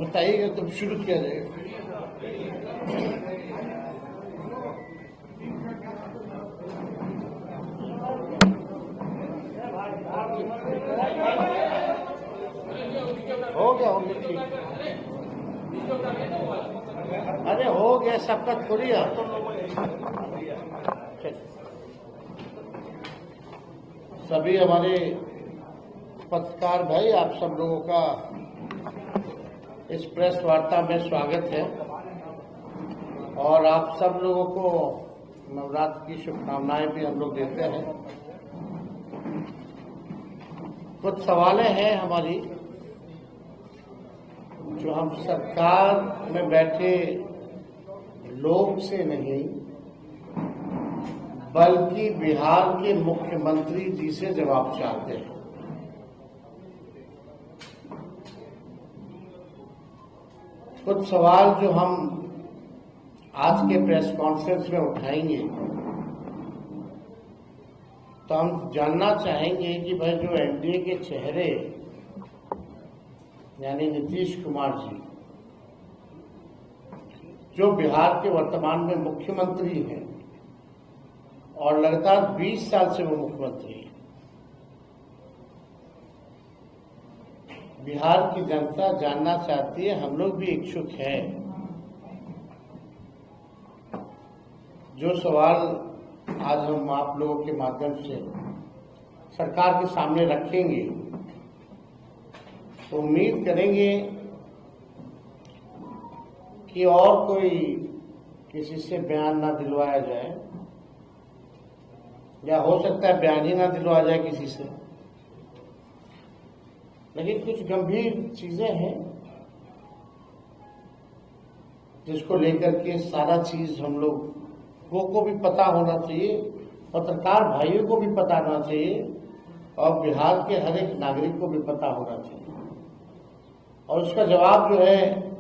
बताइएगा तब शुरू किया जाएगा। हो गया ठीक। अरे हो गया, सबका थोड़ी है। सभी हमारे पत्रकार भाई, आप सब लोगों का इस प्रेस वार्ता में स्वागत है और आप सब लोगों को नवरात्र की शुभकामनाएं भी हम लोग देते हैं। कुछ सवालें हैं हमारी जो हम सरकार में बैठे लोग से नहीं बल्कि बिहार के मुख्यमंत्री जी से जवाब चाहते हैं। कुछ सवाल जो हम आज के प्रेस कॉन्फ्रेंस में उठाएंगे तो हम जानना चाहेंगे कि भाई जो एनडीए के चेहरे यानी नीतीश कुमार जी, जो बिहार के वर्तमान में मुख्यमंत्री हैं और लगातार 20 साल से वो मुख्यमंत्री हैं, बिहार की जनता जानना चाहती है, हम लोग भी इच्छुक हैं। जो सवाल आज हम आप लोगों के माध्यम से सरकार के सामने रखेंगे तो उम्मीद करेंगे कि और कोई किसी से बयान ना दिलवाया जाए, या हो सकता है बयान ही ना दिलवाया जाए किसी से, लेकिन कुछ गंभीर चीजें हैं जिसको लेकर के सारा चीज हम लोगों को भी पता होना चाहिए, पत्रकार भाइयों को भी पता होना चाहिए और बिहार के हर एक नागरिक को भी पता होना चाहिए। और उसका जवाब जो है,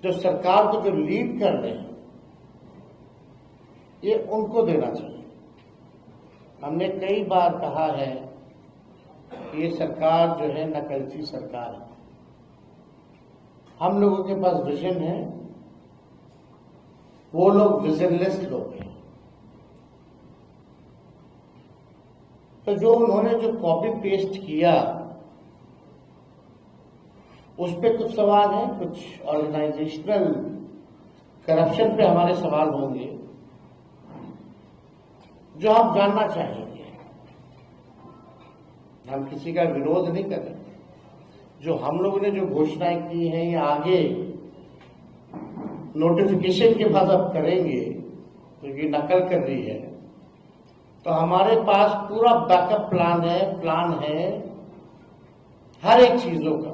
जो सरकार को जो लीड कर रहे हैं, ये उनको देना चाहिए। हमने कई बार कहा है कि ये सरकार जो है नकलची सरकार है। हम लोगों के पास विजन है, वो लोग विजनलेस लोग हैं। तो जो उन्होंने जो कॉपी पेस्ट किया उस पर कुछ सवाल है, कुछ ऑर्गेनाइजेशनल करप्शन पे हमारे सवाल होंगे जो हम जानना चाहेंगे। हम किसी का विरोध नहीं कर रहे। जो हम लोगों ने जो घोषणाएं की हैं ये आगे नोटिफिकेशन के बाद अब करेंगे, क्योंकि नकल कर रही है तो हमारे पास पूरा बैकअप प्लान है हर एक चीजों का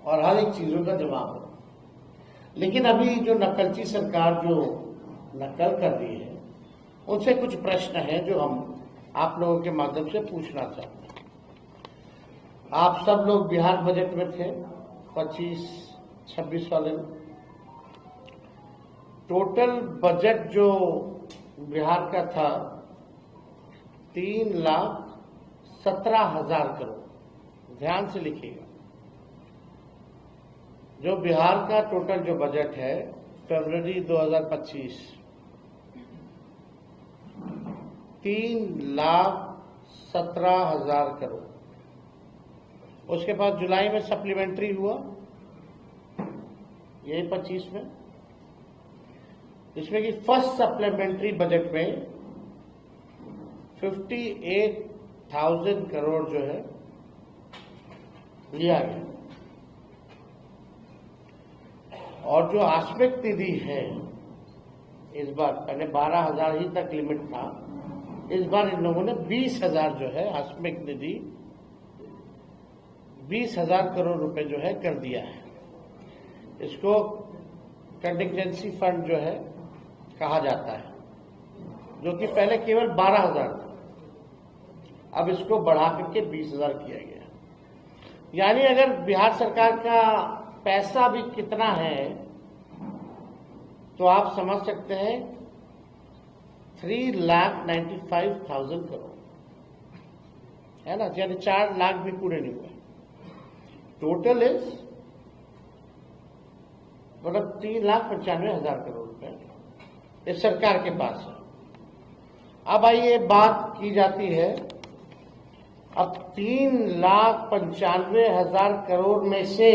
और हर एक चीजों का जवाब है। लेकिन अभी जो नकलची सरकार जो नकल कर रही है उनसे कुछ प्रश्न हैं जो हम आप लोगों के माध्यम से पूछना चाहते हैं। आप सब लोग बिहार बजट में थे 25-26 वाले में। टोटल बजट जो बिहार का था 3,17,000 करोड़। ध्यान से लिखिएगा, जो बिहार का टोटल जो बजट है फरवरी 2025 3,17,000 करोड़। उसके बाद जुलाई में सप्लीमेंट्री हुआ, यही 25 में, जिसमें कि फर्स्ट सप्लीमेंट्री बजट में 58,000 करोड़ जो है लिया गया। और जो आस्पेक्ट निधि है इस बार, पहले 12,000 ही तक लिमिट था, इस बार इन लोगों ने 20,000 जो है आस्पेक्ट निधि 20,000 करोड़ रुपए जो है कर दिया है। इसको कंटिजेंसी फंड जो है कहा जाता है, जो कि पहले केवल 12,000 था, अब इसको बढ़ा करके 20,000 किया गया। यानी अगर बिहार सरकार का पैसा भी कितना है तो आप समझ सकते हैं 3,95,000 करोड़ है ना, यानी 4 लाख भी पूरे नहीं हुए। टोटल इज मतलब 3,95,000 करोड़ रुपए ये सरकार के पास है। अब आइए बात की जाती है, अब 3,95,000 करोड़ में से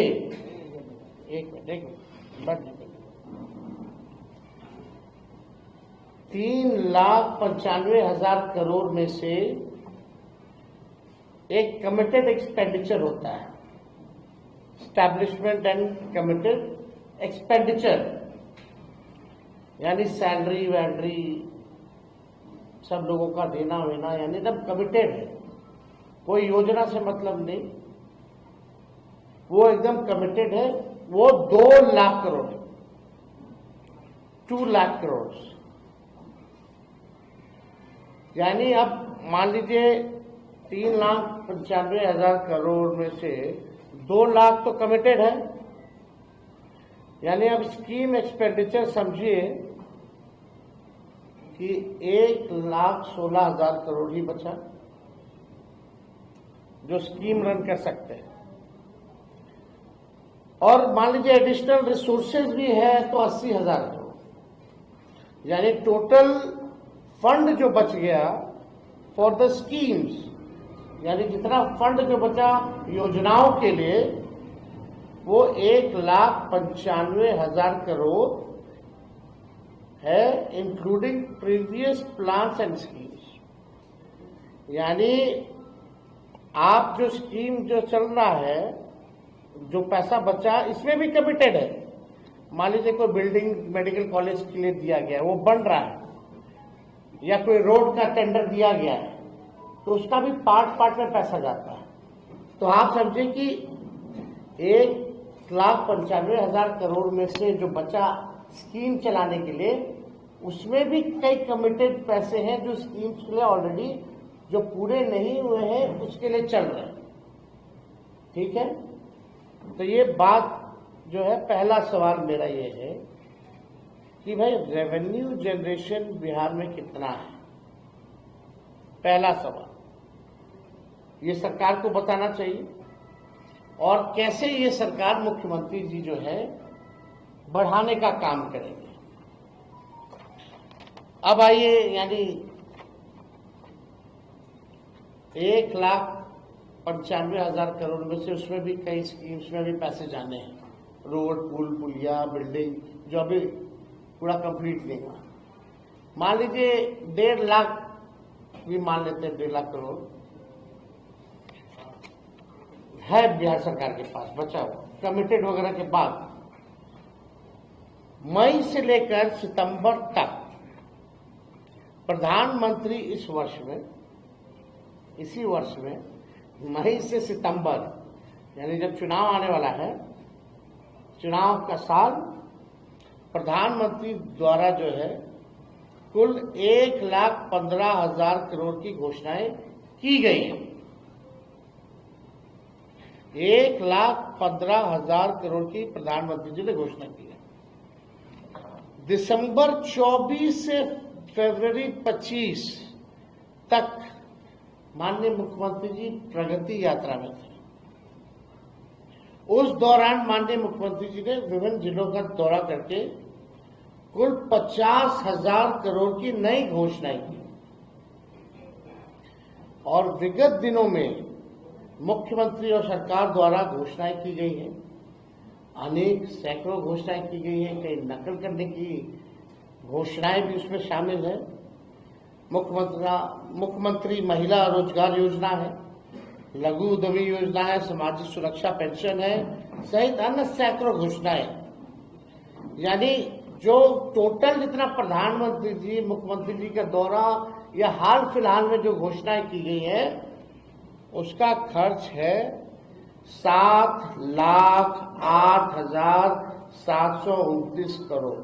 3,95,000 करोड़ में से एक कमिटेड एक्सपेंडिचर होता है, एस्टैब्लिशमेंट एंड कमिटेड एक्सपेंडिचर, यानी सैलरी वैलरी सब लोगों का देना वेना, यानी एकदम कमिटेड है, कोई योजना से मतलब नहीं, वो एकदम कमिटेड है। वो 2 लाख करोड़ है, 2 लाख करोड़। यानी अब मान लीजिए 3,95,000 करोड़ में से 2 लाख तो कमिटेड है, यानी अब स्कीम एक्सपेंडिचर समझिए कि 1,16,000 करोड़ ही बचा जो स्कीम रन कर सकते हैं। और मान लीजिए एडिशनल रिसोर्सेज भी है तो 80,000 करोड़, यानी टोटल फंड जो बच गया फॉर द स्कीम्स, यानी जितना फंड जो बचा योजनाओं के लिए वो 1,95,000 करोड़ है, including previous plans and schemes. यानी आप जो स्कीम जो चल रहा है, जो पैसा बचा इसमें भी कमिटेड है। मान लीजिए कोई बिल्डिंग मेडिकल कॉलेज के लिए दिया गया है, वो बन रहा है, या कोई रोड का टेंडर दिया गया है, तो उसका भी पार्ट में पैसा जाता है। तो आप समझे कि 1,95,000 करोड़ में से जो बचा स्कीम चलाने के लिए, उसमें भी कई कमिटेड पैसे हैं जो स्कीम्स के लिए ऑलरेडी जो पूरे नहीं हुए हैं उसके लिए चल रहे हैं। ठीक है, तो ये बात जो है, पहला सवाल मेरा ये है कि भाई रेवेन्यू जनरेशन बिहार में कितना है, पहला सवाल ये सरकार को बताना चाहिए, और कैसे ये सरकार मुख्यमंत्री जी जो है बढ़ाने का काम करेंगे। अब आइए, यानी 1,95,000 करोड़ में से उसमें भी कई स्कीम्स में भी पैसे जाने हैं, रोड पुल पुलिया बिल्डिंग जो अभी पूरा कंप्लीट नहीं हुआ। मान लीजिए 1.5 लाख भी मान लेते हैं, 1.5 लाख करोड़ है बिहार सरकार के पास बचा हुआ कमिटेड वगैरह के बाद। मई से लेकर सितंबर तक प्रधानमंत्री इसी वर्ष में मई से सितंबर, यानी जब चुनाव आने वाला है, चुनाव का साल, प्रधानमंत्री द्वारा जो है कुल 1,15,000 करोड़ की घोषणाएं की गई हैं। 1,15,000 करोड़ की प्रधानमंत्री जी ने घोषणा की है। दिसंबर 24 से फरवरी 25 तक माननीय मुख्यमंत्री जी प्रगति यात्रा में थे। उस दौरान माननीय मुख्यमंत्री जी ने विभिन्न जिलों का दौरा करके कुल 50,000 करोड़ की नई घोषणाएं की, और विगत दिनों में मुख्यमंत्री और सरकार द्वारा घोषणाएं की गई हैं, अनेक सैकड़ों घोषणाएं की गई हैं, कई नकल करने की घोषणाएं भी उसमें शामिल है। मुख्यमंत्री महिला रोजगार योजना है, लघु उद्यमी योजना है, सामाजिक सुरक्षा पेंशन है, सहित अन्य सैकड़ों घोषणाएं। यानी जो टोटल जितना प्रधानमंत्री जी मुख्यमंत्री जी का दौरा या हाल फिलहाल में जो घोषणाएं की गई है, उसका खर्च है 7,08,729 करोड़।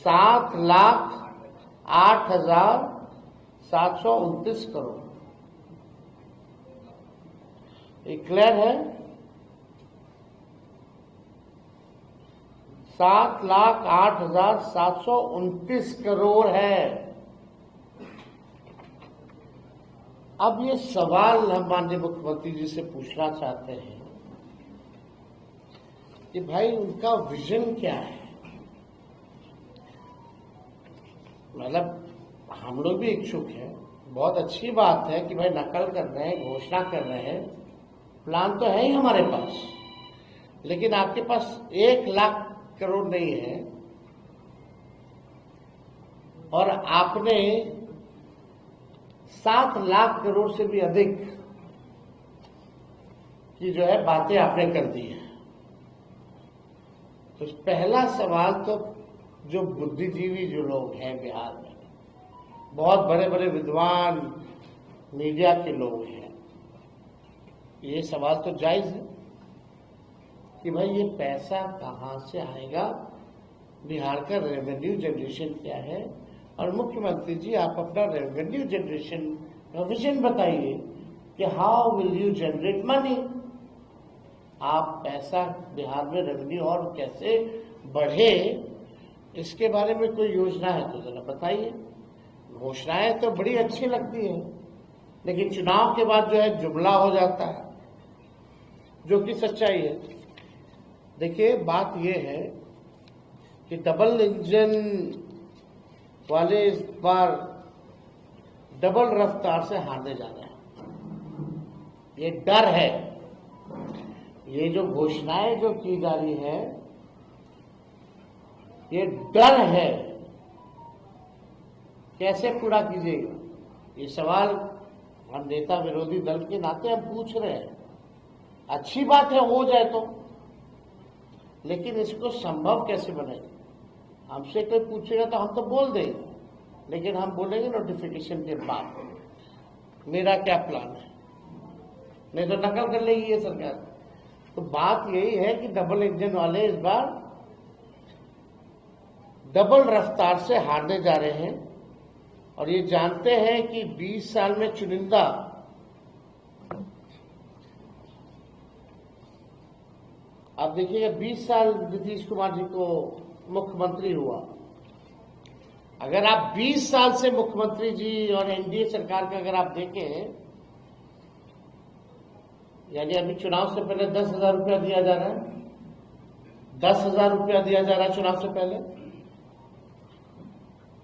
7,08,729 करोड़। ये क्लियर है? 7,08,729 करोड़ है। अब ये सवाल हम माननीय मुख्यमंत्री जी से पूछना चाहते हैं कि भाई उनका विजन क्या है। मतलब हम लोग भी इच्छुक हैं, बहुत अच्छी बात है कि भाई नकल कर रहे हैं, घोषणा कर रहे हैं, प्लान तो है ही हमारे पास, लेकिन आपके पास 1,00,000 करोड़ नहीं है और आपने 7,00,000 करोड़ से भी अधिक की जो है बातें आपने कर दी है। तो पहला सवाल तो जो बुद्धिजीवी जो लोग हैं बिहार में, बहुत बड़े बड़े विद्वान मीडिया के लोग हैं, ये सवाल तो जायज है कि भाई ये पैसा कहाँ से आएगा, बिहार का रेवेन्यू जनरेशन क्या है, और मुख्यमंत्री जी आप अपना रेवेन्यू जनरेशन का विजन बताइए कि how will you generate money. आप पैसा बिहार में रेवेन्यू और कैसे बढ़े, इसके बारे में कोई योजना है तो जरा बताइए। घोषणाएं तो बड़ी अच्छी लगती हैं, लेकिन चुनाव के बाद जो है जुमला हो जाता है, जो कि सच्चाई है। देखिए बात यह है कि डबल इंजन वाले इस बार डबल रफ्तार से हारने जा रहे हैं, ये डर है। ये जो घोषणाएं जो की जा रही है, ये डर है, कैसे पूरा कीजिएगा, ये सवाल हम नेता विरोधी दल के नाते हम पूछ रहे हैं। अच्छी बात है हो जाए तो, लेकिन इसको संभव कैसे बने। हमसे कोई पूछेगा तो हम तो बोल देंगे, लेकिन हम बोलेंगे नोटिफिकेशन के बाद मेरा क्या प्लान है, नहीं तो नकल कर लेगी ये सरकार। तो बात यही है कि डबल इंजन वाले इस बार डबल रफ्तार से हारने जा रहे हैं, और ये जानते हैं कि 20 साल में चुनिंदा आप देखिएगा 20 साल नीतीश कुमार जी को मुख्यमंत्री हुआ। अगर आप 20 साल से मुख्यमंत्री जी और एनडीए सरकार का अगर आप देखें, यानी अभी चुनाव से पहले 10,000 रुपया दिया जा रहा है, 10,000 रुपया दिया जा रहा है चुनाव से पहले,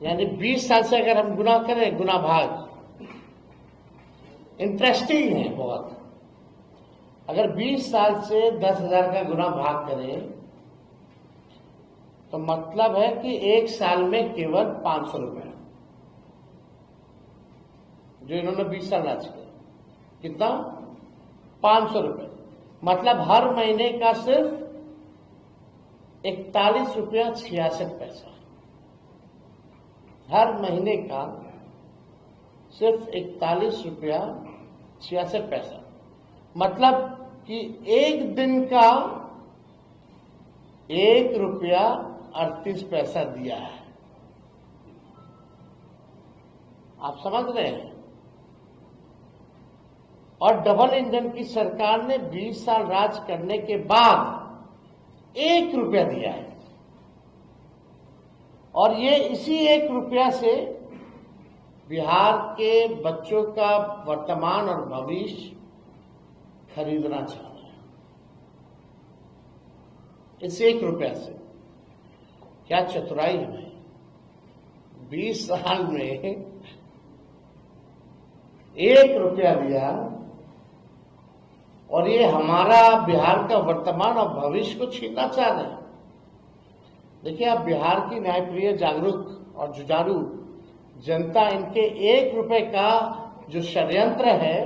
यानी 20 साल से अगर हम गुना करें, गुना भाग, इंटरेस्टिंग है बहुत। अगर 20 साल से 10,000 का गुना भाग करें तो मतलब है कि एक साल में केवल 500 रुपया जो इन्होंने 20 साल राज किया, कितना 500 रुपये, मतलब हर महीने का सिर्फ 41 रुपया 66 पैसा, हर महीने का सिर्फ 41 रुपया 66 पैसा, मतलब कि एक दिन का 1 रुपया 38 पैसा दिया है। आप समझ रहे हैं। और डबल इंजन की सरकार ने 20 साल राज करने के बाद 1 रुपया दिया है, और ये इसी 1 रुपया से बिहार के बच्चों का वर्तमान और भविष्य खरीदना चाह रहे हैं। इस 1 रुपया से क्या चतुराई है भाई। 20 साल में 1 रुपया दिया, और ये हमारा बिहार का वर्तमान और भविष्य को छीनना चाह रहे हैं। देखिए आप बिहार की न्यायप्रिय, जागरूक और जुझारू जनता इनके 1 रुपए का जो षड्यंत्र है,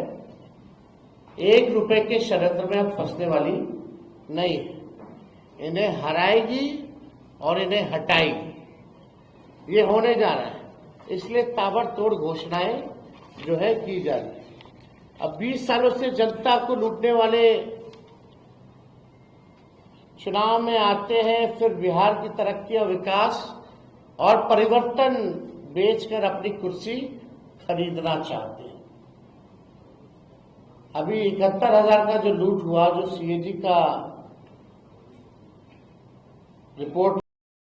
1 रुपए के षड्यंत्र में अब फंसने वाली नहीं है। इन्हें हराएगी और इन्हें हटाएगी, ये होने जा रहा है। इसलिए ताबड़तोड़ घोषणाएं जो है की जा रही है। अब 20 सालों से जनता को लूटने वाले चुनाव में आते हैं, फिर बिहार की तरक्की और विकास और परिवर्तन बेचकर अपनी कुर्सी खरीदना चाहते हैं। अभी 71,000 का जो लूट हुआ, जो सीएजी का रिपोर्ट